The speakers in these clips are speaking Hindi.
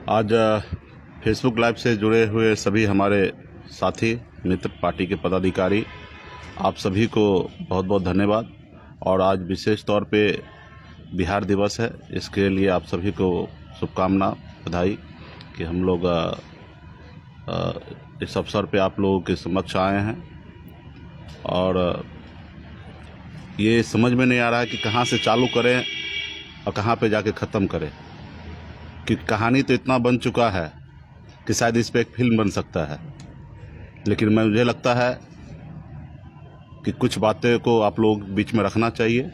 आज फेसबुक लाइव से जुड़े हुए सभी हमारे साथी मित्र, पार्टी के पदाधिकारी, आप सभी को बहुत बहुत धन्यवाद। और आज विशेष तौर पे बिहार दिवस है, इसके लिए आप सभी को शुभकामना, बधाई कि हम लोग इस अवसर पे आप लोगों के समक्ष आए हैं। और ये समझ में नहीं आ रहा है कि कहाँ से चालू करें और कहाँ पे जाके ख़त्म करें, कि कहानी तो इतना बन चुका है कि शायद इस पे एक फिल्म बन सकता है। लेकिन मुझे लगता है कि कुछ बातें को आप लोग बीच में रखना चाहिए,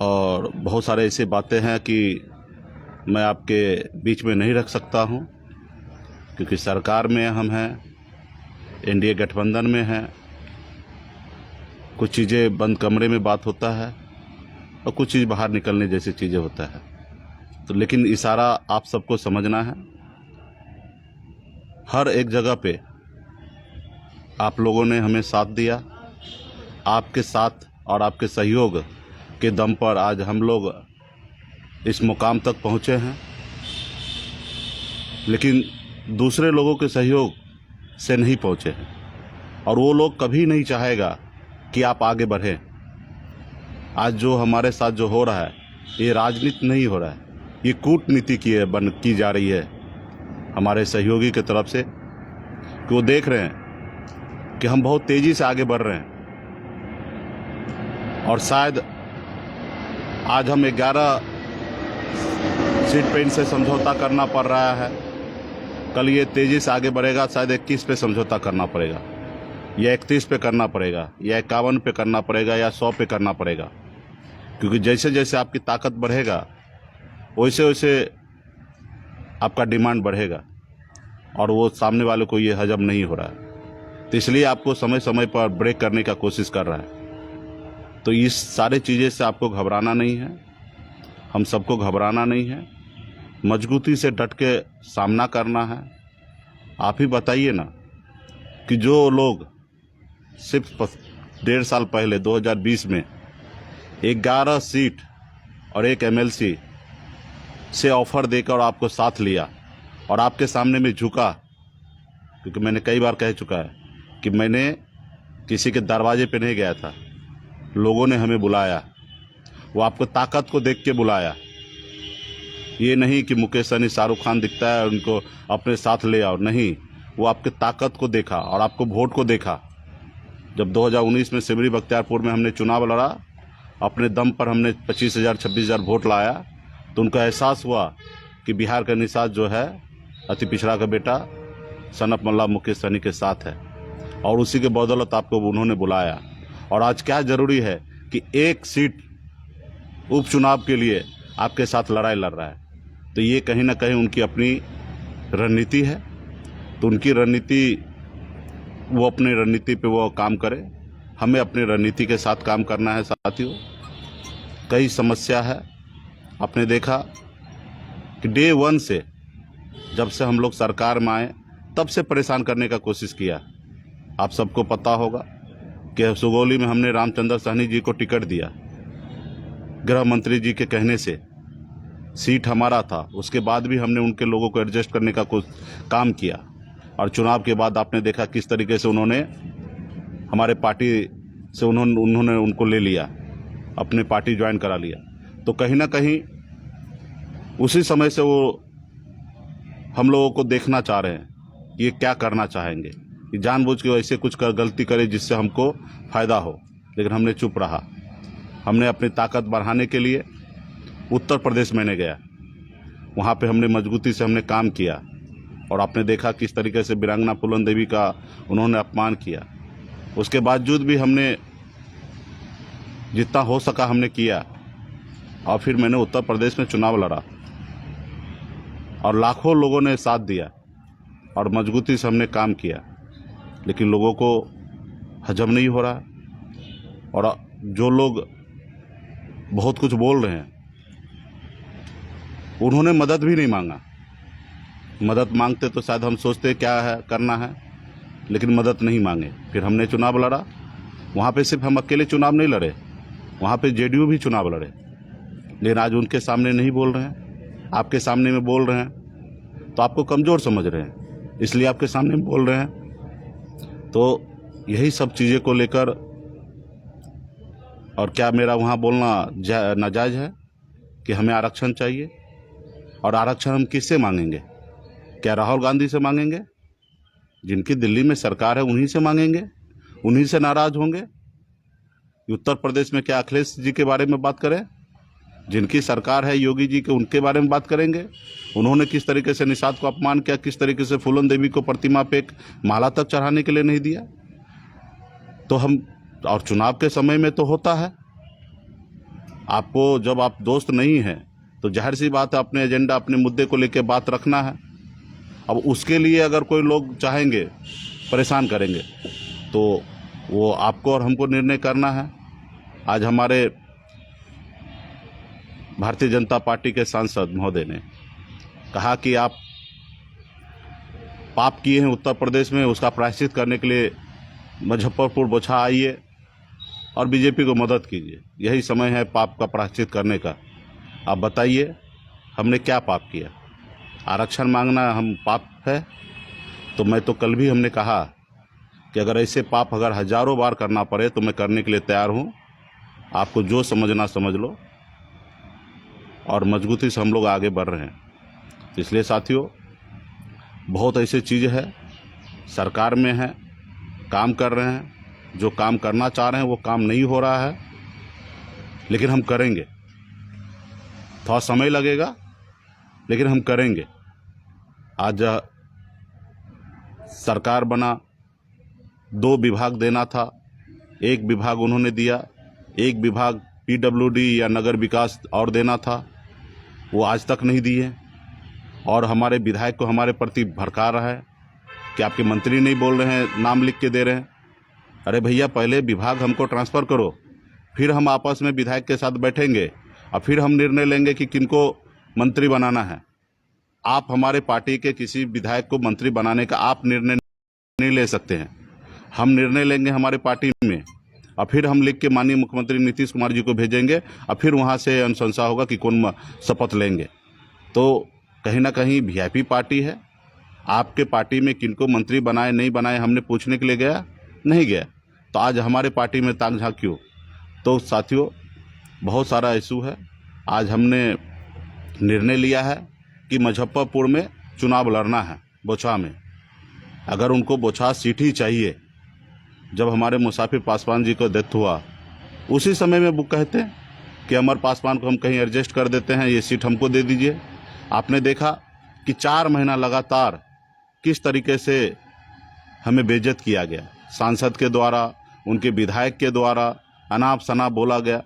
और बहुत सारे ऐसे बातें हैं कि मैं आपके बीच में नहीं रख सकता हूं, क्योंकि सरकार में हम हैं, एनडीए गठबंधन में हैं। कुछ चीज़ें बंद कमरे में बात होता है और कुछ चीज़ बाहर निकलने जैसी चीज़ें होता है। तो लेकिन इशारा आप सबको समझना है। हर एक जगह पे आप लोगों ने हमें साथ दिया। आपके साथ और आपके सहयोग के दम पर आज हम लोग इस मुकाम तक पहुँचे हैं। लेकिन दूसरे लोगों के सहयोग से नहीं पहुँचे हैं, और वो लोग कभी नहीं चाहेगा कि आप आगे बढ़ें। आज जो हमारे साथ जो हो रहा है, ये राजनीति नहीं हो रहा है, ये कूटनीति की जा रही है हमारे सहयोगी की तरफ से, कि वो देख रहे हैं कि हम बहुत तेज़ी से आगे बढ़ रहे हैं। और शायद आज हम 11 सीट पे इनसे समझौता करना पड़ रहा है, कल ये तेज़ी से आगे बढ़ेगा, शायद 21 पे समझौता करना पड़ेगा, या 31 पे करना पड़ेगा, या 51 पे करना पड़ेगा, या 100 पे करना पड़ेगा। क्योंकि जैसे जैसे आपकी ताकत बढ़ेगा वैसे वैसे आपका डिमांड बढ़ेगा, और वो सामने वाले को ये हजम नहीं हो रहा है। तो इसलिए आपको समय समय पर ब्रेक करने का कोशिश कर रहा है। तो इस सारे चीज़ें से आपको घबराना नहीं है, हम सबको घबराना नहीं है, मजबूती से डट के सामना करना है। आप ही बताइए ना कि जो लोग सिर्फ 1.5 साल पहले 2020 में 11 सीट और 1 MLC से ऑफर देकर आपको साथ लिया और आपके सामने में झुका, क्योंकि मैंने कई बार कह चुका है कि मैंने किसी के दरवाजे पे नहीं गया था, लोगों ने हमें बुलाया। वो आपको ताकत को देख के बुलाया, ये नहीं कि मुकेश सहनी, शाहरुख खान दिखता है उनको अपने साथ ले आओ, नहीं। वो आपके ताकत को देखा और आपको वोट को देखा। जब 2019 में सिमरी बख्तियारपुर में हमने चुनाव लड़ा, अपने दम पर हमने 25,000 26,000 वोट लाया, तो उनका एहसास हुआ कि बिहार का निषाद जो है, अति पिछड़ा का बेटा सनत मल्ला मुकेश सहनी के साथ है, और उसी के बदौलत आपको उन्होंने बुलाया। और आज क्या ज़रूरी है कि 1 सीट उपचुनाव के लिए आपके साथ लड़ाई लड़ रहा है। तो ये कहीं ना कहीं उनकी अपनी रणनीति है। तो उनकी रणनीति, वो अपनी रणनीति पे वो काम करे, हमें अपनी रणनीति के साथ काम करना है। साथियों, कई समस्या है। आपने देखा कि डे 1 से, जब से हम लोग सरकार में आए, तब से परेशान करने का कोशिश किया। आप सबको पता होगा कि सुगौली में हमने रामचंद्र सहनी जी को टिकट दिया, गृह मंत्री जी के कहने से। सीट हमारा था, उसके बाद भी हमने उनके लोगों को एडजस्ट करने का कुछ काम किया। और चुनाव के बाद आपने देखा किस तरीके से उन्होंने हमारे पार्टी से उन्होंने उनको ले लिया, अपने पार्टी ज्वाइन करा लिया। तो कहीं ना कहीं उसी समय से वो हम लोगों को देखना चाह रहे हैं कि ये क्या करना चाहेंगे, कि जानबूझ के ऐसे कुछ गलती करे जिससे हमको फ़ायदा हो। लेकिन हमने चुप रहा। हमने अपनी ताकत बढ़ाने के लिए उत्तर प्रदेश में गया, वहाँ पे हमने मजबूती से हमने काम किया। और आपने देखा किस तरीके से वीरांगना फूलन देवी का उन्होंने अपमान किया। उसके बावजूद भी हमने जितना हो सका हमने किया, और फिर मैंने उत्तर प्रदेश में चुनाव लड़ा, और लाखों लोगों ने साथ दिया, और मजबूती से हमने काम किया। लेकिन लोगों को हजम नहीं हो रहा। और जो लोग बहुत कुछ बोल रहे हैं, उन्होंने मदद भी नहीं मांगा। मदद मांगते तो शायद हम सोचते क्या है करना है, लेकिन मदद नहीं मांगे। फिर हमने चुनाव लड़ा। वहाँ पे सिर्फ हम अकेले चुनाव नहीं लड़े, वहाँ पे जेडीयू भी चुनाव लड़े। लेकिन आज उनके सामने नहीं बोल रहे हैं। आपके सामने में बोल रहे हैं तो आपको कमज़ोर समझ रहे हैं, इसलिए आपके सामने में बोल रहे हैं। तो यही सब चीज़ें को लेकर, और क्या मेरा वहाँ बोलना नाजायज़ है कि हमें आरक्षण चाहिए? और आरक्षण हम किससे मांगेंगे? क्या राहुल गांधी से मांगेंगे? जिनकी दिल्ली में सरकार है उन्हीं से मांगेंगे? उन्हीं से नाराज होंगे? उत्तर प्रदेश में क्या अखिलेश जी के बारे में बात करें? जिनकी सरकार है योगी जी के, उनके बारे में बात करेंगे? उन्होंने किस तरीके से निषाद को अपमान किया, किस तरीके से फूलन देवी को प्रतिमा पे एक माला तक चढ़ाने के लिए नहीं दिया। तो हम, और चुनाव के समय में तो होता है, आपको जब आप दोस्त नहीं हैं तो जाहिर सी बात है अपने एजेंडा, अपने मुद्दे को लेकर बात रखना है। अब उसके लिए अगर कोई लोग चाहेंगे, परेशान करेंगे, तो वो आपको और हमको निर्णय करना है। आज हमारे भारतीय जनता पार्टी के सांसद महोदय ने कहा कि आप पाप किए हैं उत्तर प्रदेश में, उसका प्रायश्चित करने के लिए मुजफ्फरपुर बोछा आइए और बीजेपी को मदद कीजिए। यही समय है पाप का प्रायश्चित करने का। आप बताइए हमने क्या पाप किया? आरक्षण मांगना हम पाप है? तो मैं तो कल भी हमने कहा कि अगर ऐसे पाप अगर हजारों बार करना पड़े तो मैं करने के लिए तैयार हूँ। आपको जो समझना समझ लो, और मजबूती से हम लोग आगे बढ़ रहे हैं। इसलिए साथियों, बहुत ऐसी चीज़ है, सरकार में है, काम कर रहे हैं, जो काम करना चाह रहे हैं वो काम नहीं हो रहा है, लेकिन हम करेंगे। थोड़ा समय लगेगा लेकिन हम करेंगे। आज सरकार बना, 2 विभाग देना था, 1 विभाग उन्होंने दिया, 1 विभाग पीडब्ल्यूडी या नगर विकास और देना था, वो आज तक नहीं दिए। और हमारे विधायक को हमारे प्रति भड़का रहा है कि आपके मंत्री नहीं बोल रहे हैं, नाम लिख के दे रहे हैं। अरे भैया, पहले विभाग हमको ट्रांसफ़र करो, फिर हम आपस में विधायक के साथ बैठेंगे और फिर हम निर्णय लेंगे कि किनको मंत्री बनाना है। आप हमारे पार्टी के किसी विधायक को मंत्री बनाने का आप निर्णय नहीं ले सकते हैं। हम निर्णय लेंगे हमारे पार्टी में और फिर हम लिख के माननीय मुख्यमंत्री नीतीश कुमार जी को भेजेंगे और फिर वहाँ से अनुशंसा होगा कि कौन शपथ लेंगे। तो कहीं ना कहीं वीआईपी पार्टी है। आपके पार्टी में किनको मंत्री बनाए नहीं बनाए हमने पूछने के लिए गया नहीं गया, तो आज हमारे पार्टी में ताक झांक क्यों? तो साथियों, बहुत सारा इशू है। आज हमने निर्णय लिया है कि मुजफ्फरपुर में चुनाव लड़ना है, बोछा में। अगर उनको बोछा सीट ही चाहिए, जब हमारे मुसाफिर पासवान जी को डेथ हुआ उसी समय में वो कहते हैं कि अमर पासवान को हम कहीं एडजस्ट कर देते हैं, ये सीट हमको दे दीजिए। आपने देखा कि 4 महीना लगातार किस तरीके से हमें बेइज्जत किया गया, सांसद के द्वारा, उनके विधायक के द्वारा अनाप शनाप बोला गया,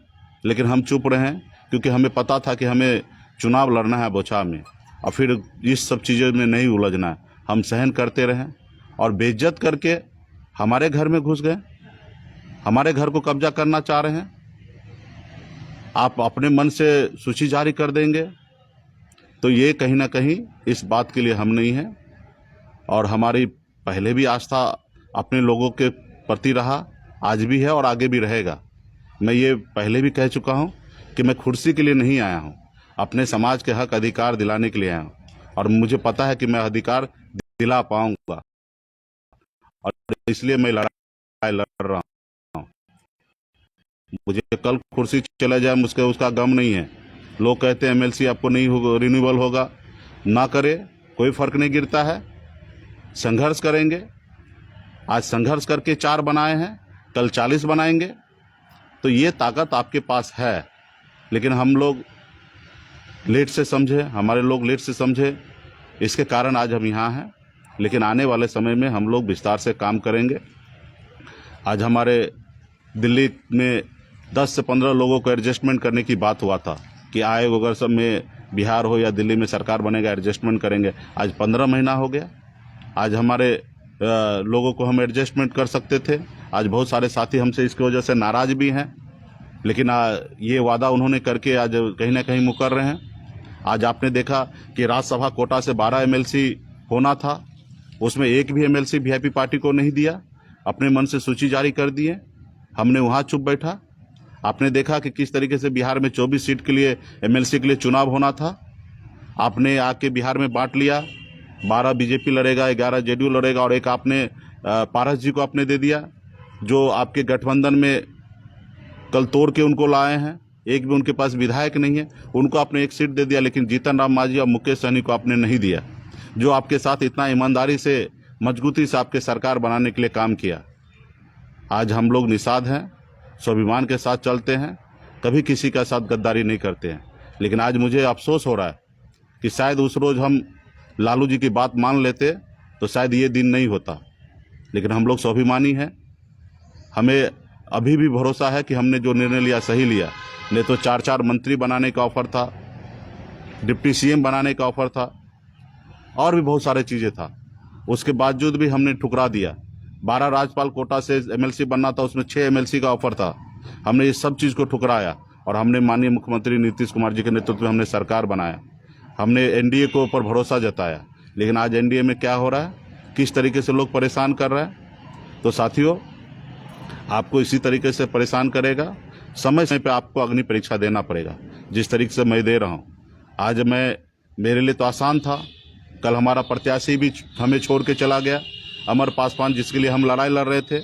लेकिन हम चुप रहे क्योंकि हमें पता था कि हमें चुनाव लड़ना है बोछा में और फिर इस सब चीज़ों में नहीं उलझना है। हम सहन करते रहें और बेइज्जत करके हमारे घर में घुस गए, हमारे घर को कब्जा करना चाह रहे हैं। आप अपने मन से सूची जारी कर देंगे, तो ये कहीं ना कहीं इस बात के लिए हम नहीं हैं। और हमारी पहले भी आस्था अपने लोगों के प्रति रहा, आज भी है और आगे भी रहेगा। मैं ये पहले भी कह चुका हूँ कि मैं कुर्सी के लिए नहीं आया हूँ, अपने समाज के हक अधिकार दिलाने के लिए आया हूँ और मुझे पता है कि मैं अधिकार दिला पाऊंगा और इसलिए मैं लड़ाई लड़ रहा हूँ। मुझे कल कुर्सी चला जाए मुझे उसका गम नहीं है। लोग कहते हैं एमएलसी आपको नहीं होगा, रिन्यूअल होगा, ना करे कोई फर्क नहीं गिरता है। संघर्ष करेंगे। आज संघर्ष करके 4 बनाए हैं, कल 40 बनाएंगे। तो ये ताकत आपके पास है, लेकिन हम लोग लेट से समझे, हमारे लोग लेट से समझे, इसके कारण आज हम यहाँ हैं। लेकिन आने वाले समय में हम लोग विस्तार से काम करेंगे। आज हमारे दिल्ली में 10 से 15 लोगों को एडजस्टमेंट करने की बात हुआ था कि आए अगर सब में बिहार हो या दिल्ली में सरकार बनेगा एडजस्टमेंट करेंगे। आज 15 महीना हो गया। आज हमारे लोगों को हम एडजस्टमेंट कर सकते थे। आज बहुत सारे साथी हमसे इसकी वजह से नाराज भी हैं, लेकिन ये वादा उन्होंने करके आज कहीं ना कहीं मुकर रहे हैं। आज आपने देखा कि राज्यसभा कोटा से 12 एमएलसी होना था, उसमें एक भी एमएलसी वीआईपी पार्टी को नहीं दिया, अपने मन से सूची जारी कर दिए। हमने वहाँ चुप बैठा। आपने देखा कि किस तरीके से बिहार में 24 सीट के लिए एमएलसी के लिए चुनाव होना था, आपने आके बिहार में बांट लिया, 12 बीजेपी लड़ेगा, 11 जेडीयू लड़ेगा, और एक आपने पारस जी को आपने दे दिया, जो आपके गठबंधन में कल तोड़ के उनको लाए हैं। एक भी उनके पास विधायक नहीं है, उनको आपने एक सीट दे दिया, लेकिन जीतन राम मांझी और मुकेश सहनी को आपने नहीं दिया, जो आपके साथ इतना ईमानदारी से मजबूती से आपके सरकार बनाने के लिए काम किया। आज हम लोग निषाद हैं, स्वाभिमान के साथ चलते हैं, कभी किसी का साथ गद्दारी नहीं करते हैं। लेकिन आज मुझे अफसोस हो रहा है कि शायद उस रोज़ हम लालू जी की बात मान लेते तो शायद ये दिन नहीं होता। लेकिन हम लोग स्वाभिमानी हैं, हमें अभी भी भरोसा है कि हमने जो निर्णय लिया सही लिया। नहीं तो 4-4 मंत्री बनाने का ऑफर था, डिप्टी सीएम बनाने का ऑफर था, और भी बहुत सारे चीज़ें था, उसके बावजूद भी हमने ठुकरा दिया। 12 राज्यपाल कोटा से एमएलसी बनना था, उसमें 6 एमएलसी का ऑफर था। हमने ये सब चीज़ को ठुकराया और हमने माननीय मुख्यमंत्री नीतीश कुमार जी के नेतृत्व में हमने सरकार बनाया। हमने एनडीए को ऊपर भरोसा जताया। लेकिन आज एनडीए में क्या हो रहा है, किस तरीके से लोग परेशान कर रहे हैं। तो साथियों, आपको इसी तरीके से परेशान करेगा, समय समय पे आपको अग्नि परीक्षा देना पड़ेगा, जिस तरीके से मैं दे रहा हूँ। आज मेरे लिए तो आसान था, कल हमारा प्रत्याशी भी हमें छोड़ के चला गया, अमर पासवान, जिसके लिए हम लड़ाई लड़ रहे थे।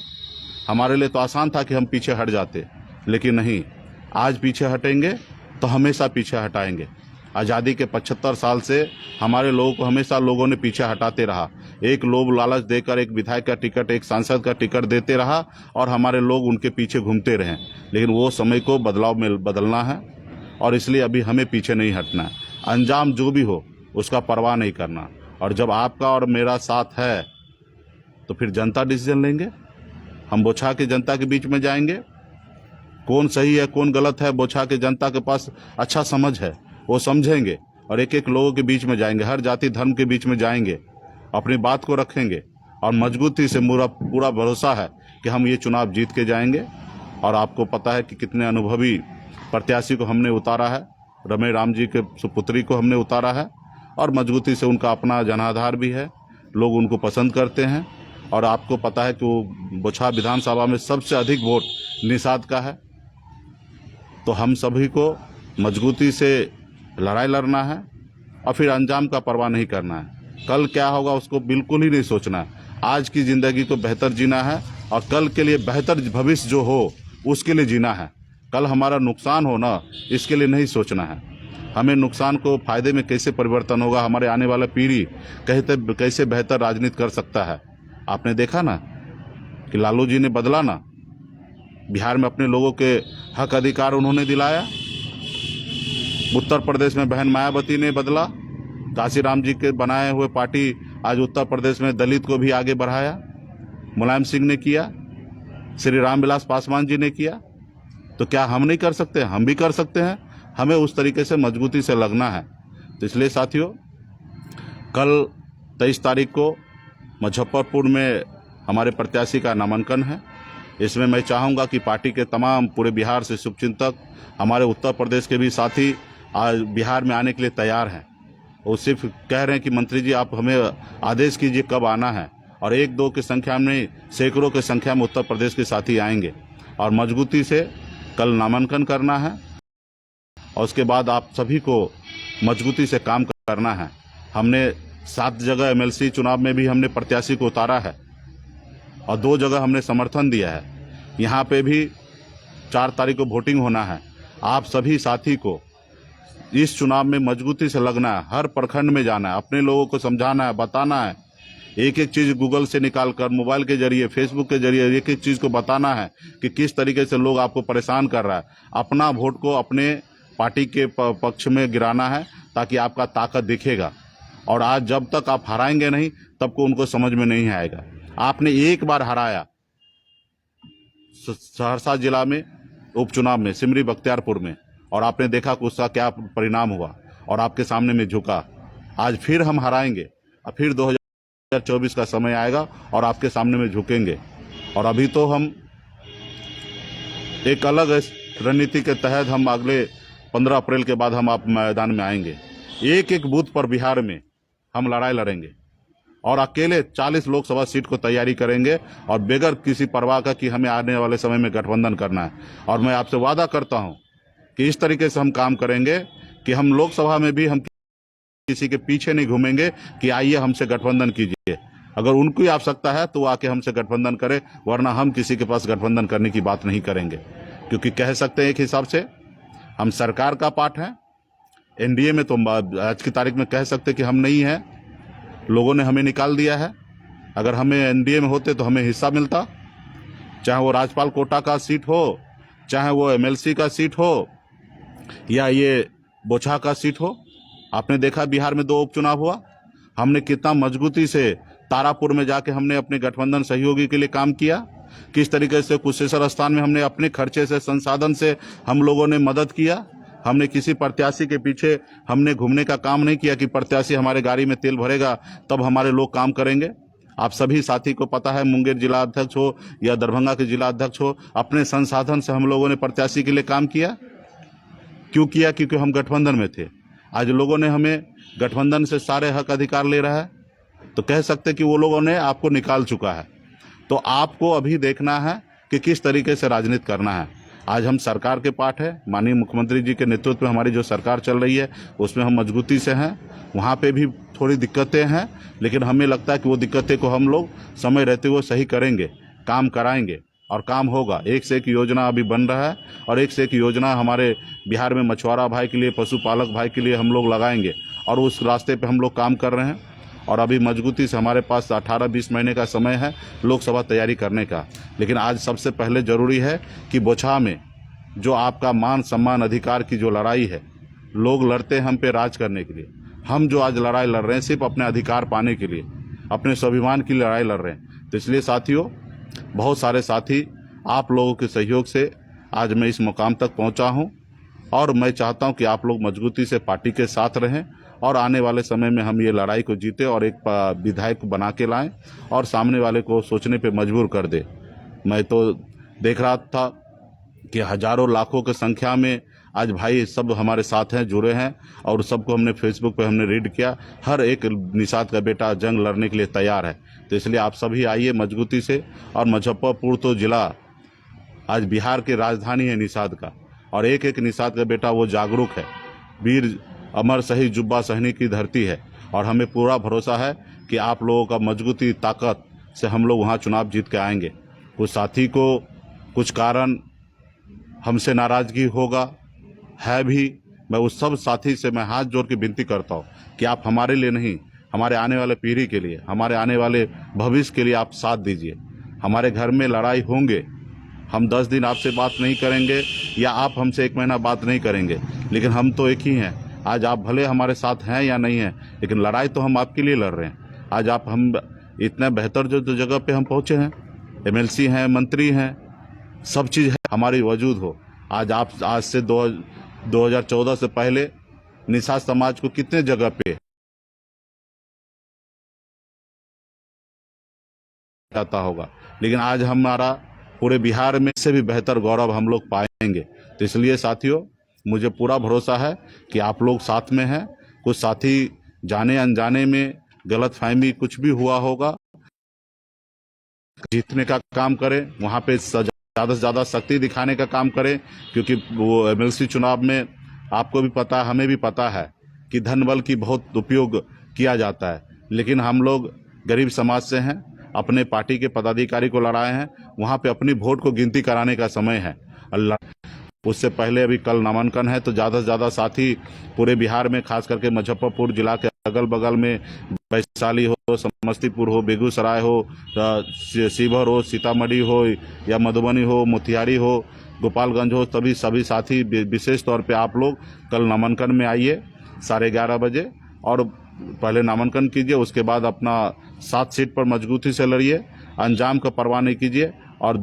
हमारे लिए तो आसान था कि हम पीछे हट जाते, लेकिन नहीं, आज पीछे हटेंगे तो हमेशा पीछे हटाएंगे। आज़ादी के 75 साल से हमारे लोगों को हमेशा लोगों ने पीछे हटाते रहा। एक लोभ लालच देकर एक विधायक का टिकट, एक सांसद का टिकट देते रहा और हमारे लोग उनके पीछे घूमते रहे। लेकिन वो समय को बदलाव में बदलना है और इसलिए अभी हमें पीछे नहीं हटना है। अंजाम जो भी हो उसका परवाह नहीं करना। और जब आपका और मेरा साथ है तो फिर जनता डिसीजन लेंगे। हम बोछा के जनता के बीच में जाएंगे, कौन सही है कौन गलत है, बोछा के जनता के पास अच्छा समझ है, वो समझेंगे और एक एक लोगों के बीच में जाएंगे, हर जाति धर्म के बीच में जाएंगे, अपनी बात को रखेंगे और मजबूती से पूरा भरोसा है कि हम ये चुनाव जीत के जाएंगे। और आपको पता है कि कितने अनुभवी प्रत्याशी को हमने उतारा है, रमेश राम जी के सुपुत्री को हमने उतारा है और मजबूती से उनका अपना जनाधार भी है, लोग उनको पसंद करते हैं। और आपको पता है कि वो बोछा विधानसभा में सबसे अधिक वोट निषाद का है। तो हम सभी को मजबूती से लड़ाई लड़ना है और फिर अंजाम का परवाह नहीं करना है। कल क्या होगा उसको बिल्कुल ही नहीं सोचना है। आज की ज़िंदगी को बेहतर जीना है और कल के लिए बेहतर भविष्य जो हो उसके लिए जीना है। कल हमारा नुकसान हो ना, इसके लिए नहीं सोचना है। हमें नुकसान को फ़ायदे में कैसे परिवर्तन होगा, हमारे आने वाला पीढ़ी कैसे बेहतर राजनीति कर सकता है। आपने देखा ना कि लालू जी ने बदला ना, बिहार में अपने लोगों के हक अधिकार उन्होंने दिलाया। उत्तर प्रदेश में बहन मायावती ने बदला, काशीराम जी के बनाए हुए पार्टी आज उत्तर प्रदेश में दलित को भी आगे बढ़ाया। मुलायम सिंह ने किया, श्री रामविलास पासवान जी ने किया। तो क्या हम नहीं कर सकते? हम भी कर सकते हैं। हमें उस तरीके से मजबूती से लगना है। तो इसलिए साथियों, कल 23 तारीख को मुजफ्फरपुर में हमारे प्रत्याशी का नामांकन है। इसमें मैं चाहूँगा कि पार्टी के तमाम पूरे बिहार से शुभचिंतक, हमारे उत्तर प्रदेश के भी साथी आज बिहार में आने के लिए तैयार हैं। वो सिर्फ कह रहे हैं कि मंत्री जी आप हमें आदेश कीजिए कब आना है, और 1-2 की संख्या में नहीं, सैकड़ों की संख्या में उत्तर प्रदेश के साथी आएंगे और मजबूती से कल नामांकन करना है। और उसके बाद आप सभी को मजबूती से काम करना है। हमने 7 जगह एमएलसी चुनाव में भी हमने प्रत्याशी को उतारा है और 2 जगह हमने समर्थन दिया है। यहाँ पे भी 4 तारीख को वोटिंग होना है। आप सभी साथी को इस चुनाव में मजबूती से लगना है, हर प्रखंड में जाना है, अपने लोगों को समझाना है, बताना है। एक एक चीज़ गूगल से निकाल कर, मोबाइल के जरिए, फेसबुक के जरिए एक एक चीज़ को बताना है कि किस तरीके से लोग आपको परेशान कर रहा है। अपना वोट को अपने पार्टी के पक्ष में गिराना है ताकि आपका ताकत दिखेगा। और आज जब तक आप हराएंगे नहीं तब को उनको समझ में नहीं आएगा। आपने एक बार हराया सहरसा जिला में उपचुनाव में, सिमरी बख्तियारपुर में, और आपने देखा कि उसका क्या परिणाम हुआ और आपके सामने में झुका। आज फिर हम हराएंगे और फिर 2024 का समय आएगा और आपके सामने में झुकेंगे। और अभी तो हम एक अलग रणनीति के तहत हम अगले 15 अप्रैल के बाद हम आप मैदान में आएंगे। एक एक बूथ पर बिहार में हम लड़ाई लड़ेंगे और अकेले 40 लोकसभा सीट को तैयारी करेंगे और बगैर किसी परवाह का कि हमें आने वाले समय में गठबंधन करना है। और मैं आपसे वादा करता हूं कि इस तरीके से हम काम करेंगे कि हम लोकसभा में भी हम किसी के पीछे नहीं घूमेंगे कि आइए हमसे गठबंधन कीजिए। अगर उनकी आवश्यकता है तो आके हमसे गठबंधन करे, वरना हम किसी के पास गठबंधन करने की बात नहीं करेंगे। क्योंकि कह सकते हैं एक हिसाब से हम सरकार का पार्ट है, एनडीए में तो आज की तारीख में कह सकते कि हम नहीं हैं, लोगों ने हमें निकाल दिया है। अगर हमें एनडीए में होते तो हमें हिस्सा मिलता, चाहे वो राज्यपाल कोटा का सीट हो, चाहे वो एमएलसी का सीट हो, या ये बोछा का सीट हो। आपने देखा बिहार में 2 उपचुनाव हुआ, हमने कितना मजबूती से तारापुर में जाके हमने अपने गठबंधन सहयोगी के लिए काम किया, किस तरीके से कुशेश्वर स्थान में हमने अपने खर्चे से संसाधन से हम लोगों ने मदद किया। हमने किसी प्रत्याशी के पीछे हमने घूमने का काम नहीं किया कि प्रत्याशी हमारे गाड़ी में तेल भरेगा तब हमारे लोग काम करेंगे। आप सभी साथी को पता है, मुंगेर जिला अध्यक्ष हो या दरभंगा के जिला अध्यक्ष हो, अपने संसाधन से हम लोगों ने प्रत्याशी के लिए काम किया। क्यों किया? क्योंकि हम गठबंधन में थे। आज लोगों ने हमें गठबंधन से सारे हक अधिकार ले रहा है, तो कह सकते कि वो लोगों ने आपको निकाल चुका है। तो आपको अभी देखना है कि किस तरीके से राजनीति करना है। आज हम सरकार के पार्ट है, माननीय मुख्यमंत्री जी के नेतृत्व में हमारी जो सरकार चल रही है उसमें हम मजबूती से हैं। वहाँ पे भी थोड़ी दिक्कतें हैं, लेकिन हमें लगता है कि वो दिक्कतें को हम लोग समय रहते हुए सही करेंगे, काम कराएंगे और काम होगा। एक से एक योजना अभी बन रहा है और एक से एक योजना हमारे बिहार में मछुआरा भाई के लिए, पशुपालक भाई के लिए हम लोग लगाएंगे और उस रास्ते पे हम लोग काम कर रहे हैं। और अभी मजबूती से हमारे पास 18-20 महीने का समय है लोकसभा तैयारी करने का। लेकिन आज सबसे पहले ज़रूरी है कि बोछा में जो आपका मान सम्मान अधिकार की जो लड़ाई है, लोग लड़ते हैं हम पे राज करने के लिए, हम जो आज लड़ाई लड़ रहे हैं सिर्फ अपने अधिकार पाने के लिए, अपने स्वाभिमान की लड़ाई लड़ रहे हैं। तो इसलिए साथियों, बहुत सारे साथी आप लोगों के सहयोग से आज मैं इस मुकाम तक पहुंचा हूं और मैं चाहता हूं कि आप लोग मजबूती से पार्टी के साथ रहें और आने वाले समय में हम ये लड़ाई को जीते और एक विधायक बना के लाएं और सामने वाले को सोचने पे मजबूर कर दे। मैं तो देख रहा था कि हजारों लाखों की संख्या में आज भाई सब हमारे साथ हैं, जुड़े हैं और सबको हमने फेसबुक पे हमने रीड किया। हर एक निषाद का बेटा जंग लड़ने के लिए तैयार है। तो इसलिए आप सभी आइए मजबूती से। और मुजफ्फरपुर तो जिला आज बिहार की राजधानी है निषाद का, और एक एक निषाद का बेटा वो जागरूक है। वीर अमर शहीद जुब्बा सहनी की धरती है और हमें पूरा भरोसा है कि आप लोगों का मजबूती ताकत से हम लोग वहाँ चुनाव जीत के आएंगे। कुछ साथी को कुछ कारण हमसे नाराजगी होगा है भी, मैं उस सब साथी से मैं हाथ जोड़ के विनती करता हूँ कि आप हमारे लिए नहीं, हमारे आने वाले पीढ़ी के लिए, हमारे आने वाले भविष्य के लिए आप साथ दीजिए। हमारे घर में लड़ाई होंगे, हम 10 दिन आपसे बात नहीं करेंगे या आप हमसे 1 महीना बात नहीं करेंगे, लेकिन हम तो एक ही हैं। आज आप भले हमारे साथ हैं या नहीं हैं, लेकिन लड़ाई तो हम आपके लिए लड़ रहे हैं। आज आप हम इतना बेहतर जो जगह पे हम पहुँचे हैं, एमएलसी हैं, मंत्री हैं, सब चीज़ है हमारी वजूद हो। आज से 2014 से पहले निषाद समाज को कितने जगह पे आता होगा, लेकिन आज हमारा पूरे बिहार में से भी बेहतर गौरव हम लोग पाएंगे। तो इसलिए साथियों, मुझे पूरा भरोसा है कि आप लोग साथ में हैं। कुछ साथी जाने अनजाने में गलतफहमी कुछ भी हुआ होगा, जीतने का काम करें, वहाँ पे ज़्यादा से ज़्यादा शक्ति दिखाने का काम करें। क्योंकि वो एमएलसी चुनाव में आपको भी पता है, हमें भी पता है कि धन बल की बहुत उपयोग किया जाता है, लेकिन हम लोग गरीब समाज से हैं, अपने पार्टी के पदाधिकारी को लड़ाए हैं। वहाँ पे अपनी वोट को गिनती कराने का समय है। उससे पहले अभी कल नामांकन है, तो ज़्यादा से ज़्यादा साथी पूरे बिहार में, खास करके मुजफ्फरपुर जिला के अगल बगल में, वैशाली हो, समस्तीपुर हो, बेगूसराय हो, शिवहर हो, सीतामढ़ी हो या मधुबनी हो, मोतिहारी हो, गोपालगंज हो, सभी साथी विशेष तौर पे आप लोग कल नामांकन में आइए 11:30 बजे और पहले नामांकन कीजिए। उसके बाद अपना 7 सीट पर मजबूती से लड़िए, अंजाम का परवाह नहीं कीजिए। और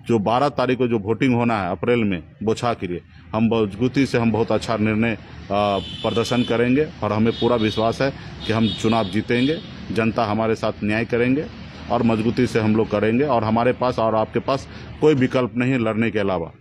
जो 12 तारीख को जो वोटिंग होना है अप्रैल में बोछा के लिए, हम मजबूती से हम बहुत अच्छा निर्णय प्रदर्शन करेंगे और हमें पूरा विश्वास है कि हम चुनाव जीतेंगे। जनता हमारे साथ न्याय करेंगे और मजबूती से हम लोग करेंगे और हमारे पास और आपके पास कोई विकल्प नहीं है लड़ने के अलावा।